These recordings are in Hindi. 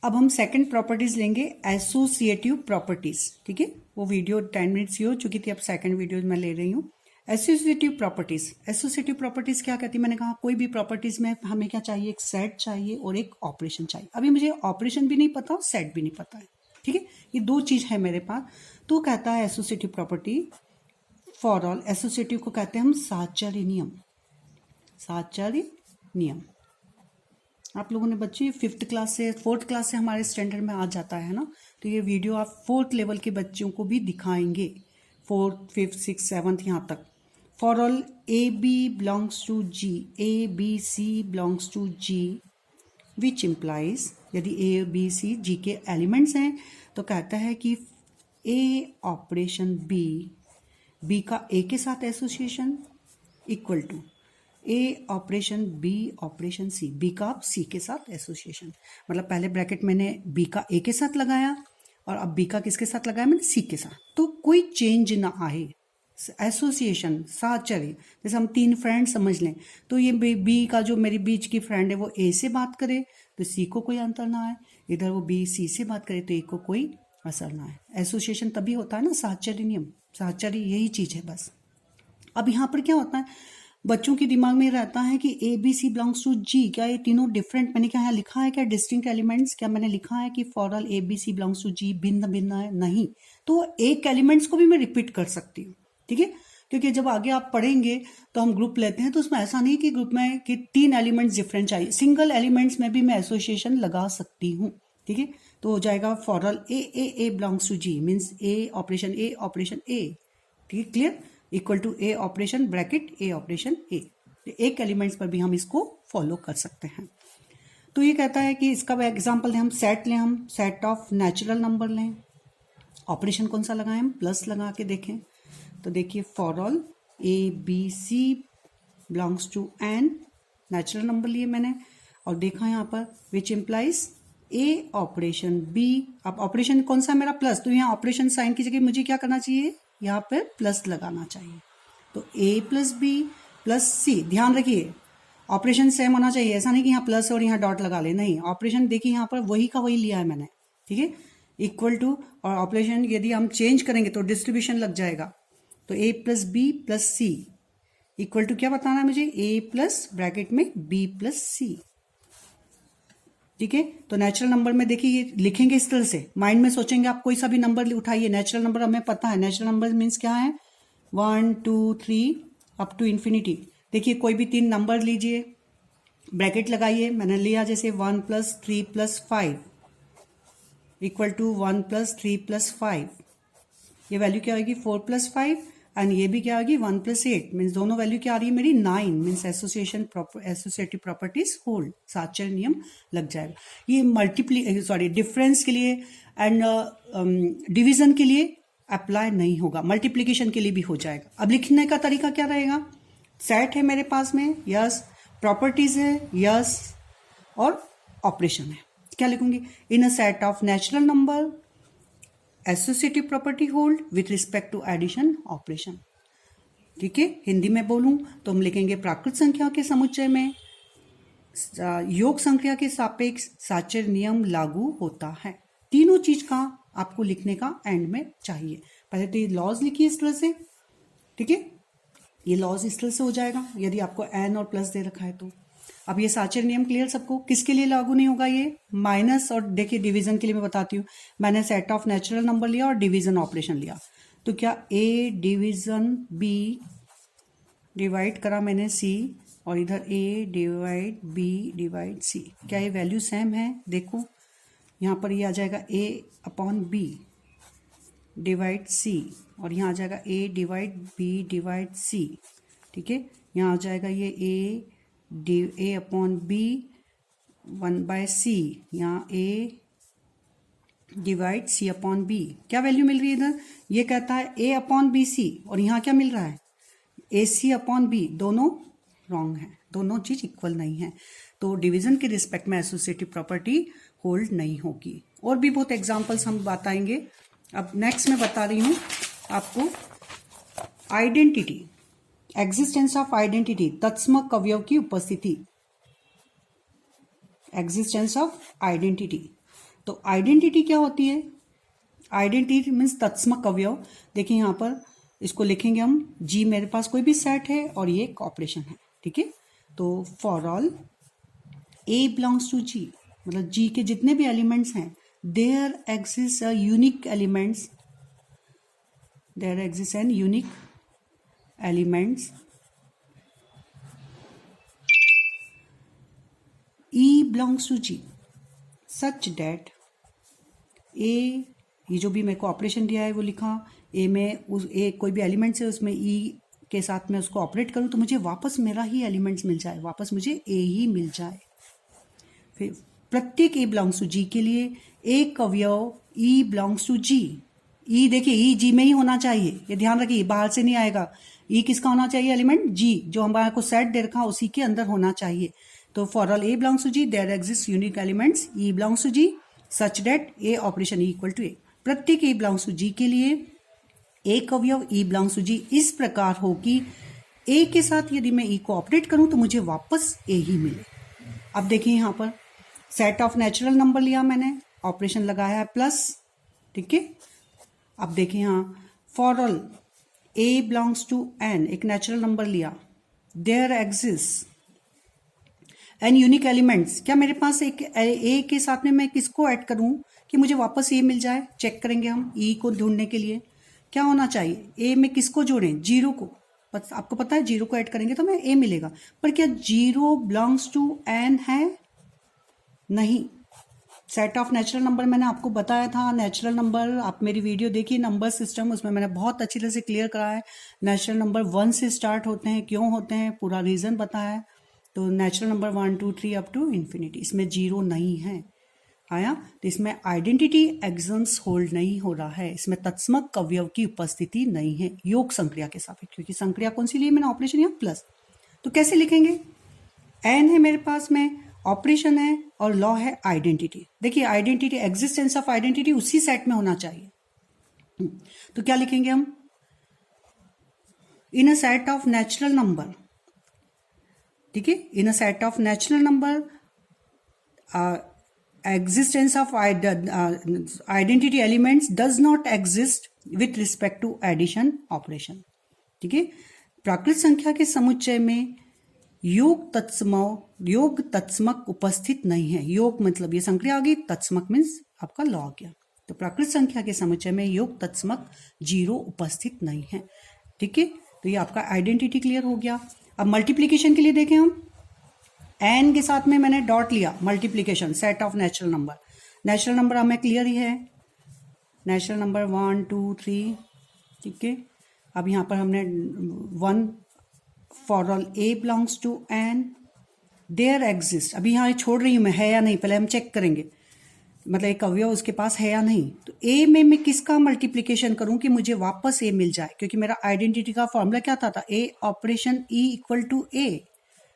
अब हम सेकंड प्रॉपर्टीज लेंगे, एसोसिएटिव प्रॉपर्टीज। ठीक है, वो वीडियो 10 मिनट्स की हो चुकी थी, अब सेकंड वीडियो मैं ले रही हूँ। एसोसिएटिव प्रॉपर्टीज, एसोसिएटिव प्रॉपर्टीज क्या कहती है? मैंने कहा कोई भी प्रॉपर्टीज में हमें क्या चाहिए, एक सेट चाहिए और एक ऑपरेशन चाहिए। अभी मुझे ऑपरेशन भी नहीं पता, सेट भी नहीं पता है। ठीक है, ये दो चीज है मेरे पास। तो कहता है associative property for all, associative को कहते हैं हम साहचर्य नियम। साहचर्य नियम आप लोगों ने बच्चे 5th क्लास से 4th क्लास से हमारे स्टैंडर्ड में आ जाता है ना, तो ये वीडियो आप 4th लेवल के बच्चों को भी दिखाएंगे, 4th 5th 6th 7th यहाँ तक। For all A B belongs to G, A B C belongs to G, which implies, यदि ए बी सी जी के एलिमेंट्स हैं तो कहता है कि ए ऑपरेशन बी, बी का ए के साथ association equal to A operation B operation C, B का सी के साथ एसोसिएशन। मतलब पहले ब्रैकेट मैंने बी का ए के साथ लगाया और अब बी का किसके साथ लगाया, मैंने सी के साथ, तो कोई चेंज ना आए। एसोसिएशन साहचर्य, जैसे हम 3 फ्रेंड समझ लें, तो ये बी का जो मेरी बीच की फ्रेंड है वो ए से बात करे तो सी को कोई अंतर ना आए, इधर वो बी सी से बात करे तो ए को कोई असर ना आए। एसोसिएशन तभी होता है ना, साहचर्य नियम, साहचर्य यही चीज है बस। अब यहाँ पर क्या होता है, बच्चों के दिमाग में रहता है कि A B C belongs to G, क्या ये तीनों डिफरेंट, मैंने क्या यहाँ लिखा है क्या डिस्टिंक्ट एलिमेंट्स, क्या मैंने लिखा है कि for all A B C belongs to G भिन्न भिन्न है? नहीं, तो एक एलिमेंट्स को भी मैं रिपीट कर सकती हूँ। ठीक है, क्योंकि जब आगे आप पढ़ेंगे तो हम ग्रुप लेते हैं, तो उसमें ऐसा नहीं कि ग्रुप में कि 3 एलिमेंट्स डिफरेंट चाहिए, सिंगल एलिमेंट्स में भी मैं एसोसिएशन लगा सकती हूँ। ठीक है, तो हो जाएगा for all A belongs to G means A operation A. ठीक है, clear, equal to A operation bracket A operation A. एक एलिमेंट्स पर भी हम इसको फॉलो कर सकते हैं। तो ये कहता है कि इसका एग्जांपल दें, हम सेट लें, हम सेट ऑफ नेचुरल नंबर लें, ऑपरेशन कौन सा लगाएं, हम प्लस लगा के देखें। तो देखिए for all A B C belongs to N, natural number लिए मैंने और देखा यहाँ पर which implies A operation B. अब ऑपरेशन कौन सा मेरा प्लस, तो यहाँ ऑपरेशन साइन की जगह मुझे क्या करना चाहिए, यहाँ पर प्लस लगाना चाहिए। तो ए प्लस बी प्लस सी, ध्यान रखिए ऑपरेशन सेम होना चाहिए, ऐसा नहीं कि यहाँ प्लस और यहाँ डॉट लगा ले, नहीं, ऑपरेशन देखिए यहाँ पर वही का वही लिया है मैंने। ठीक है, इक्वल टू, और ऑपरेशन यदि हम चेंज करेंगे तो डिस्ट्रीब्यूशन लग जाएगा। तो A plus B plus C equal to क्या बताना है मुझे, ए प्लस ब्रैकेट में बी प्लस सी। ठीक है, तो नेचुरल नंबर में देखिए ये लिखेंगे इस तरह से, माइंड में सोचेंगे आप, कोई सा भी नंबर उठाइए, नेचुरल नंबर हमें पता है, नेचुरल नंबर मीन्स क्या है 1 2 3 अप टू इन्फिनिटी। देखिए कोई भी 3 नंबर लीजिए, ब्रैकेट लगाइए, मैंने लिया जैसे 1 + 3 + 5 इक्वल टू 1 + 3 + 5, ये वैल्यू क्या होगी 4 + 5, एंड ये भी क्या होगी 1 + 8, मीन्स दोनों वैल्यू क्या आ रही है मेरी 9, मीन्स एसोसिएटिव प्रॉपर्टीज होल्ड, साहचर्य नियम लग जाएगा। ये डिफरेंस के लिए एंड डिवीजन के लिए अप्लाई नहीं होगा, मल्टीप्लीकेशन के लिए भी हो जाएगा। अब लिखने का तरीका क्या रहेगा, सेट है मेरे पास में, यस, प्रॉपर्टीज है, यस, और ऑपरेशन है। क्या लिखूंगी, in a set of natural number associative property hold with respect to addition operation. ठीक है, हिंदी में बोलूं तो हम लिखेंगे प्राकृत संख्या के समुच्चय में योग संख्या के सापेक्ष साहचर्य नियम लागू होता है। तीनों चीज का आपको लिखने का एंड में चाहिए। पहले तो ये लॉज लिखिए इस तरह से, ठीक है, ये लॉज इस तरह से हो जाएगा यदि आपको एन और प्लस दे रखा है तो। अब ये साहचर्य नियम क्लियर सबको, किसके लिए लागू नहीं होगा ये, माइनस, और देखिए डिवीजन के लिए मैं बताती हूँ, मैंने सेट ऑफ नेचुरल नंबर लिया और डिवीजन ऑपरेशन लिया, तो क्या ए डिवीजन बी डिवाइड करा मैंने सी, और इधर ए डिवाइड बी डिवाइड सी, क्या ये वैल्यू सेम है, देखो यहाँ पर ये आ जाएगा ए अपॉन बी डिवाइड सी, और यहाँ आ जाएगा ए डिवाइड बी डिवाइड सी। ठीक है, यहाँ आ जाएगा ये ए अपॉन बी 1/c, यहाँ ए डिवाइड सी अपॉन बी, क्या वैल्यू मिल रही है इधर, ये कहता है ए अपॉन बी सी, और यहाँ क्या मिल रहा है ए सी अपॉन बी, दोनों रॉन्ग है, दोनों चीज इक्वल नहीं है, तो डिवीजन के रिस्पेक्ट में एसोसिएटिव प्रॉपर्टी होल्ड नहीं होगी। और भी बहुत एग्जांपल्स हम बताएंगे। अब नेक्स्ट मैं बता रही हूं आपको आइडेंटिटी, एग्जिस्टेंस ऑफ आइडेंटिटी, तत्सम अवयव की उपस्थिति। Existence of identity. तो आइडेंटिटी क्या होती है? आइडेंटिटी मीन्स तत्समक अवयव। देखिए यहां पर इसको लिखेंगे हम, जी मेरे पास कोई भी सेट है और ये एक ऑपरेशन है, ठीक है। तो for all A belongs to G, मतलब जी के जितने भी एलिमेंट्स हैं, there exist a unique elements, there exist an unique elements E belongs to G such that A, ये जो भी मेरे को ऑपरेशन दिया है वो लिखा, ए में उस ए कोई भी एलिमेंट्स है उसमें ई के साथ में उसको ऑपरेट करूं तो मुझे वापस मेरा ही एलिमेंट्स मिल जाए, वापस मुझे ए ही मिल जाए। फिर प्रत्येक ए बिलोंग्स टू जी के लिए एक अवयव ई बिलोंग्स टू जी। ई देखिए ई जी में ही होना चाहिए, ये ध्यान रखिए, बाहर से नहीं आएगा। ई किसका होना चाहिए? एलिमेंट जी, जो हमारे को सेट दे रखा उसी के अंदर होना चाहिए। तो for all A belongs to G there exist unique elements E belongs to G such that A operation E equal to A. प्रत्येक ए बिलोंग्स टू जी के लिए एक अवयव ई बिलोंग्स टू जी इस प्रकार हो कि ए के साथ यदि मैं ई को ऑपरेट करूं तो मुझे वापस ए ही मिले। अब देखिए यहां पर सेट ऑफ नेचुरल नंबर लिया मैंने, ऑपरेशन लगाया है प्लस, ठीक है। अब देखिए यहां for all A belongs to N, एक नेचुरल नंबर लिया, there exist an unique elements. क्या मेरे पास एक ए के साथ में मैं किसको ऐड करूं कि मुझे वापस ए मिल जाए? चेक करेंगे हम ई को ढूंढने के लिए क्या होना चाहिए। ए में किसको जोड़ें? जीरो को, आपको पता है जीरो को ऐड करेंगे तो हमें ए मिलेगा, पर क्या जीरो बिलोंग्स टू एन है? नहीं। सेट ऑफ नेचुरल नंबर मैंने आपको बताया था, नेचुरल नंबर आप मेरी वीडियो देखिए नंबर सिस्टम, उसमें मैंने बहुत अच्छी तरह से क्लियर कराया है। नेचुरल नंबर 1 से स्टार्ट होते हैं, क्यों होते हैं, पूरा रीजन बताया है। तो natural number 1 2 3 up to infinity, इसमें जीरो नहीं है, आया। तो इसमें आइडेंटिटी एग्जम्स होल्ड नहीं हो रहा है, इसमें तत्समक अवयव की उपस्थिति नहीं है योग संक्रिया के सापेक्ष, क्योंकि संक्रिया कौन सी ली मैंने? ऑपरेशन या प्लस। तो कैसे लिखेंगे? एन है मेरे पास में, ऑपरेशन है और लॉ है आइडेंटिटी। देखिए आइडेंटिटी, एग्जिस्टेंस ऑफ आइडेंटिटी उसी सेट में होना चाहिए। तो क्या लिखेंगे हम? In a set of natural number, ठीक है, in a set of natural number existence of identity elements does not exist with respect to addition operation, ठीक है। प्राकृत संख्या के समुच्चय में योग तत्समक उपस्थित नहीं है। योग मतलब ये संक्रिया आ गई, तत्समक मीन्स आपका लॉ आ गया। तो प्राकृत संख्या के समुच्चय में योग तत्समक जीरो उपस्थित नहीं है, ठीक है। तो ये आपका आइडेंटिटी क्लियर हो गया। अब मल्टीप्लीकेशन के लिए देखें हम, एन के साथ में मैंने डॉट लिया, multiplication set of natural number. Natural number हमें क्लियर ही है, नेचुरल नंबर 1 2 3, ठीक है। अब यहां पर हमने 1 for all A belongs to N, there exist, अभी यहां छोड़ रही हूं मैं, है या नहीं पहले हम चेक करेंगे, मतलब एक अवयव उसके पास है या नहीं। तो ए में मैं किसका मल्टीप्लीकेशन करूं कि मुझे वापस ए मिल जाए, क्योंकि मेरा आइडेंटिटी का फॉर्मूला क्या था? ए ऑपरेशन ई इक्वल टू ए।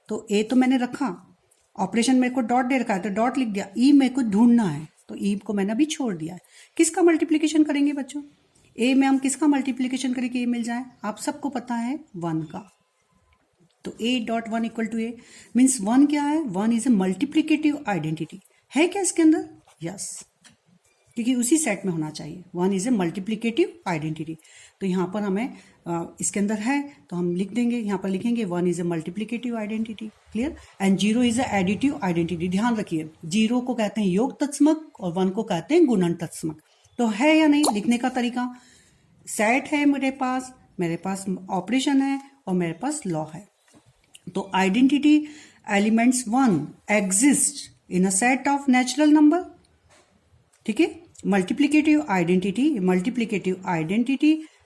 तो ए तो मैंने रखा, ऑपरेशन मेरे को डॉट दे रखा है तो डॉट लिख दिया, ई मेरे को ढूंढना है तो ई को मैंने अभी छोड़ दिया है। किसका मल्टीप्लीकेशन करेंगे बच्चों? ए में हम किसका मल्टीप्लीकेशन करें कि ए मिल जाए? आप सबको पता है 1 का। तो A dot 1 equal to A means 1 क्या है? 1 इज ए मल्टीप्लीकेटिव आइडेंटिटी, है क्या इसके अंदर? यस, क्योंकि उसी सेट में होना चाहिए। 1 इज ए मल्टीप्लीकेटिव आइडेंटिटी। तो यहाँ पर हमें इसके अंदर है तो हम लिख देंगे, यहाँ पर लिखेंगे 1 is a multiplicative identity, clear. And 0 is a additive identity. ध्यान रखिए 0 को कहते हैं योग तत्समक और 1 को कहते हैं गुणन तत्समक। तो है या नहीं, लिखने का तरीका, सेट है मेरे पास ऑपरेशन है और मेरे पास लॉ है। तो identity elements 1 exist in a set of natural number, ठीक है। Multiplicative identity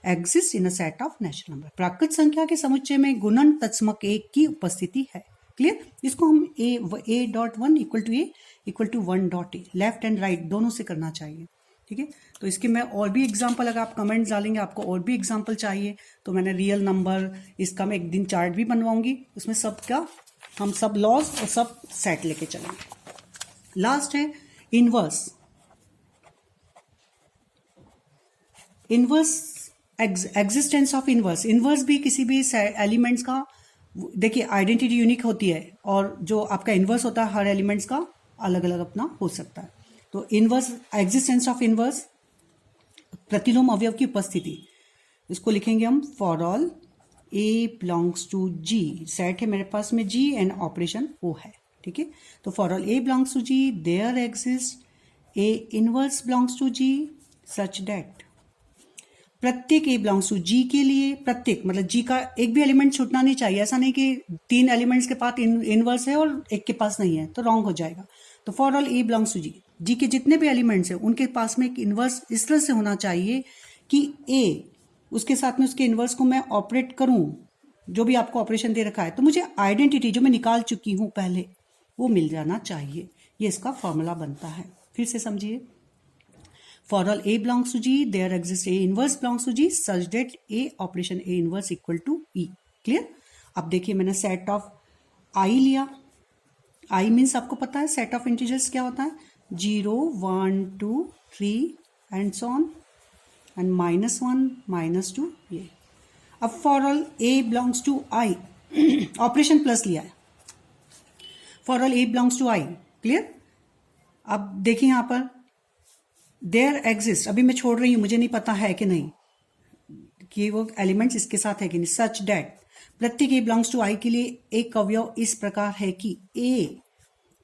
exist in a set of natural number. प्राकृत संख्या के समुच्चय में गुणन तत्समक 1 की उपस्थिति है, क्लियर। इसको हम A dot 1 equal to 1 dot A, left and right दोनों से करना चाहिए, ठीक है। तो इसके मैं और भी एग्जाम्पल, अगर आप कमेंट्स डालेंगे आपको और भी एग्जाम्पल चाहिए तो मैंने रियल नंबर, इसका मैं एक दिन चार्ट भी बनवाऊंगी, उसमें सब का हम सब लॉज और सब सेट लेके चलेंगे। लास्ट है इनवर्स एग्जिस्टेंस ऑफ इनवर्स भी किसी भी एलिमेंट्स का, देखिए आइडेंटिटी यूनिक होती है और जो आपका इनवर्स होता है हर एलिमेंट्स का अलग अलग अपना हो सकता है। तो इनवर्स, एग्जिस्टेंस ऑफ इनवर्स, प्रतिलोम अवयव की उपस्थिति, इसको लिखेंगे हम for all A belongs to G. Set है मेरे पास में जी एंड ऑपरेशन ओ है, ठीक है। तो for all A belongs to G there exist A inverse belongs to G such that, प्रत्येक ए बिलोंग्स टू जी के लिए, प्रत्येक मतलब जी का एक भी एलिमेंट छूटना नहीं चाहिए। ऐसा नहीं कि 3 एलिमेंट्स के पास इनवर्स है और एक के पास नहीं है, तो रॉन्ग हो जाएगा। तो for all A belongs to G, G के जितने भी एलिमेंट्स हैं उनके पास में एक इनवर्स इस तरह से होना चाहिए कि ए उसके साथ में उसके इनवर्स को मैं ऑपरेट करूं, जो भी आपको ऑपरेशन दे रखा है, तो मुझे आइडेंटिटी जो मैं निकाल चुकी हूं पहले वो मिल जाना चाहिए। ये इसका फॉर्मूला बनता है। फिर से समझिए, for all A belongs to G there exist A inverse belongs to G such that A operation A inverse equal to E. Clear. अब देखिए मैंने सेट ऑफ आई लिया। आई मीन्स आपको पता है सेट ऑफ इंटीजर्स क्या होता है, 0 1 2 3 एंड सो ऑन एंड -1 -2 ये। अब for all A belongs to I, operation plus लिया है, for all A belongs to I. Clear. अब देखिए यहां पर देयर एग्जिस्ट, अभी मैं छोड़ रही हूं, मुझे नहीं पता है कि नहीं कि वो एलिमेंट्स इसके साथ है कि नहीं। सच दैट, प्रत्येक ए बिलोंग्स टू आई के लिए एक अवयव इस प्रकार है कि ए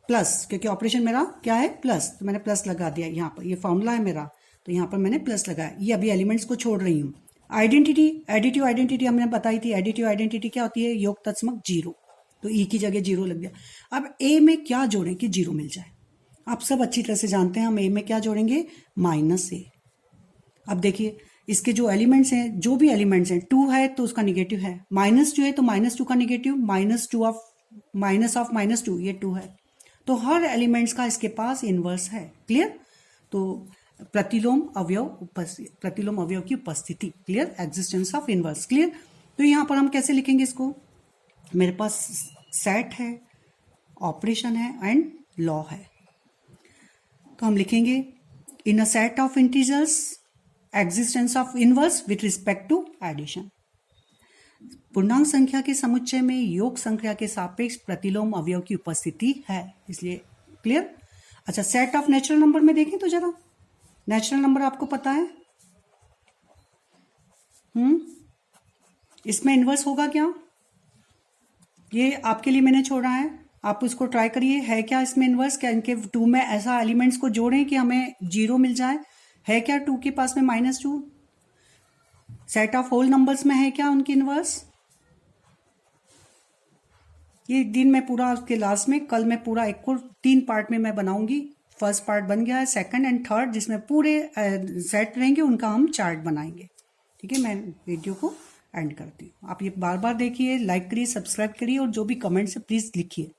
प्लस, क्योंकि ऑपरेशन मेरा क्या है प्लस, तो मैंने प्लस लगा दिया यहां पर, ये फॉर्मूला है मेरा, तो यहां पर मैंने प्लस लगाया। ये अभी एलिमेंट्स को छोड़ रही हूं। आइडेंटिटी, एडिटिव आइडेंटिटी हमने बताई थी। एडिटिव आइडेंटिटी क्या होती है, योग तत्समक 0, तो ई की जगह 0 लग गया। अब ए में क्या जोड़ें कि 0 मिल जाए, आप सब अच्छी तरह से जानते हैं हम ए में क्या जोड़ेंगे, -a। अब देखिए इसके जो एलिमेंट्स हैं, जो भी एलिमेंट्स हैं, 2 है तो उसका निगेटिव है, -2 है तो -2 का निगेटिव, -2 ऑफ -2 ये 2 है, तो हर एलिमेंट्स का इसके पास इनवर्स है। क्लियर। तो प्रतिलोम अवयव की उपस्थिति, clear, existence of inverse. Clear. तो यहां पर हम कैसे लिखेंगे इसको, मेरे पास सेट है, ऑपरेशन है एंड लॉ है, तो हम लिखेंगे in a set of integers existence of inverse with respect to addition. पूर्णांक संख्या के समुच्चय में योग संख्या के सापेक्ष प्रतिलोम अवयव की उपस्थिति है, इसलिए। क्लियर। अच्छा, सेट ऑफ नेचुरल नंबर में देखें तो जरा, नेचुरल नंबर आपको पता है, इसमें इनवर्स होगा क्या, ये आपके लिए मैंने छोड़ा है, आप उसको ट्राई करिए। है क्या इसमें इनवर्स, क्या इनके 2 में ऐसा एलिमेंट्स को जोड़ें कि हमें 0 मिल जाए, है क्या 2 के पास में -2, सेट ऑफ होल नंबर्स में है क्या उनकी इनवर्स। ये दिन में पूरा उसके लास्ट में, कल मैं पूरा एक को 3 पार्ट में मैं बनाऊंगी। फर्स्ट पार्ट बन गया है, सेकंड एंड थर्ड जिसमें पूरे सेट रहेंगे उनका हम चार्ट बनाएंगे। ठीक है, मैं वीडियो को एंड करती हूँ। आप ये बार बार देखिए, लाइक करिए, सब्सक्राइब करिए और जो भी कमेंट्स है प्लीज लिखिए।